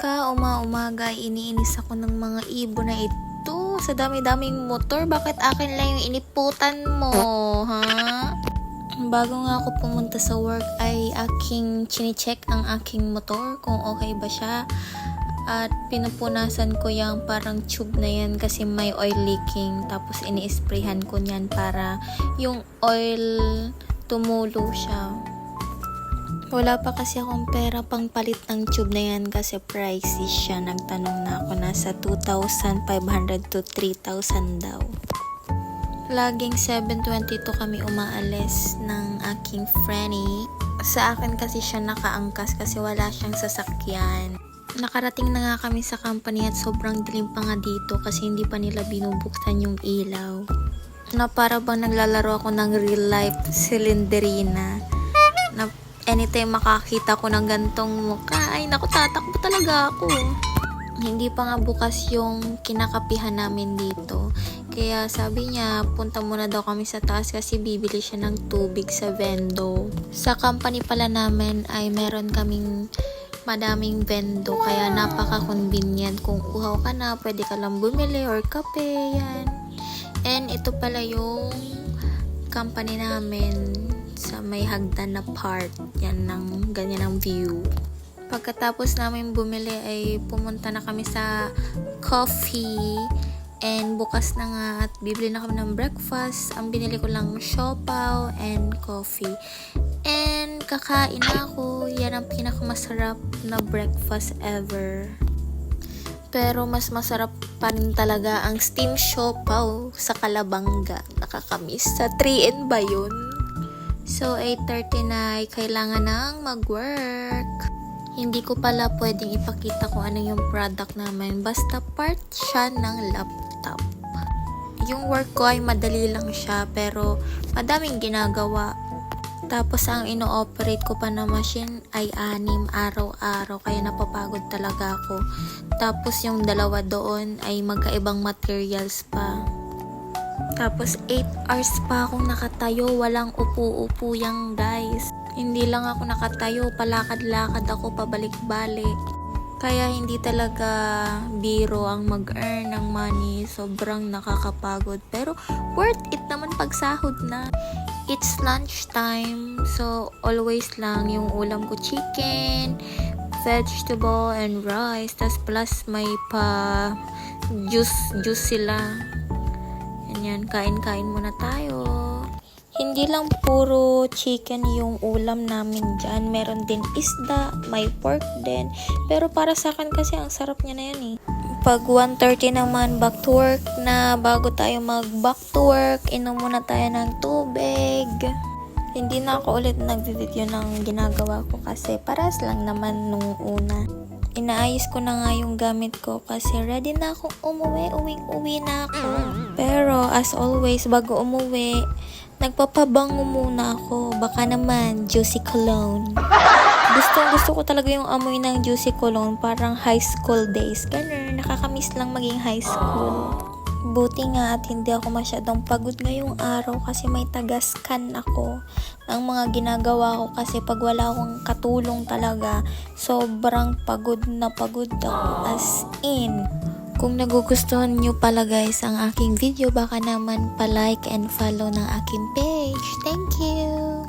Umaga iniinis ako ng mga ibon na ito. Sa dami-daming motor, bakit akin lang yung iniputan mo, ha? Bago nga ako pumunta sa work ay aking chine-check ang aking motor kung okay ba siya. At pinupunasan ko yung parang tube na yan kasi may oil leaking. Tapos ini-sprayhan ko niyan para yung oil tumulo siya. Wala pa kasi akong pera pang palit ng tube na yan kasi pricey siya. Nagtanong na ako, nasa 2,500 to 3,000 daw. Laging 7:22 kami umaalis ng aking Frenny. Sa akin kasi siya nakaangkas kasi wala siyang sasakyan. Nakarating na nga kami sa company at sobrang dilim pa nga dito kasi hindi pa nila binubuksan yung ilaw. Na para bang naglalaro ako ng real life Slenderina. Na anytime makakita ko ng gantong mukha, ay naku, tatakbo talaga ako. Hindi pa nga bukas yung kinakapihan namin dito. Kaya sabi niya, punta muna daw kami sa taas kasi bibili siya ng tubig sa vendo. Sa company pala namin ay meron kaming madaming vendo, kaya napaka-convenient. Kung uhaw ka na, pwede ka lang bumili or kape, yan. And ito pala yung company namin sa may hagdan na part. Yan, ng ganyan ang view. Pagkatapos namin bumili ay pumunta na kami sa coffee. And bukas na nga at bibili na kami ng breakfast. Ang binili ko lang siopaw and coffee. And kakain na ako. Yan ang pinakamasarap na breakfast ever. Pero mas masarap pa rin talaga ang steam siopaw sa Kalabanga. Nakakamiss. Sa 3N ba yun? So 8:30 na ay kailangan nang mag-work. Hindi ko pala pwedeng ipakita kung ano yung product namin. Basta part siya ng laptop. Yung work ko ay madali lang siya pero madaming ginagawa. Tapos ang ino-operate ko pa na machine ay 6 araw-araw kaya napapagod talaga ako. Tapos yung dalawa doon ay magkaibang materials pa. Tapos 8 hours pa akong nakatayo, walang upo-upo yang guys. Hindi lang ako nakatayo, palakad-lakad ako pabalik-balik. Kaya hindi talaga biro ang mag-earn ng money. Sobrang nakakapagod. Pero worth it naman pag sahod na. It's lunch time. So always lang yung ulam ko chicken, vegetable, and rice. Tas plus may pa juice sila. Yan, kain-kain muna tayo. Hindi lang puro chicken yung ulam namin dyan. Meron din isda, may pork din. Pero para sa akin kasi ang sarap niya na yan eh. Pag 1:30 naman back to work na, bago tayo mag-back to work, inom muna tayo ng tubig. Hindi na ako ulit nag-video ng ginagawa ko kasi paras lang naman nung una. Inaayos ko na nga yung gamit ko kasi ready na akong umuwi. Uwing-uwi na ako. Pero as always, bago umuwi, nagpapabango muna ako. Baka naman, juicy cologne. Gusto ko talaga yung amoy ng juicy cologne. Parang high school days. Ganun, nakakamiss lang maging high school. Buti nga at hindi ako masyadong pagod ngayong araw kasi may taga-scan ako ng mga ginagawa ko kasi pag wala akong katulong talaga, sobrang pagod na pagod ako as in. Kung nagugustuhan nyo pala guys ang aking video, baka naman pa-like and follow ng aking page. Thank you!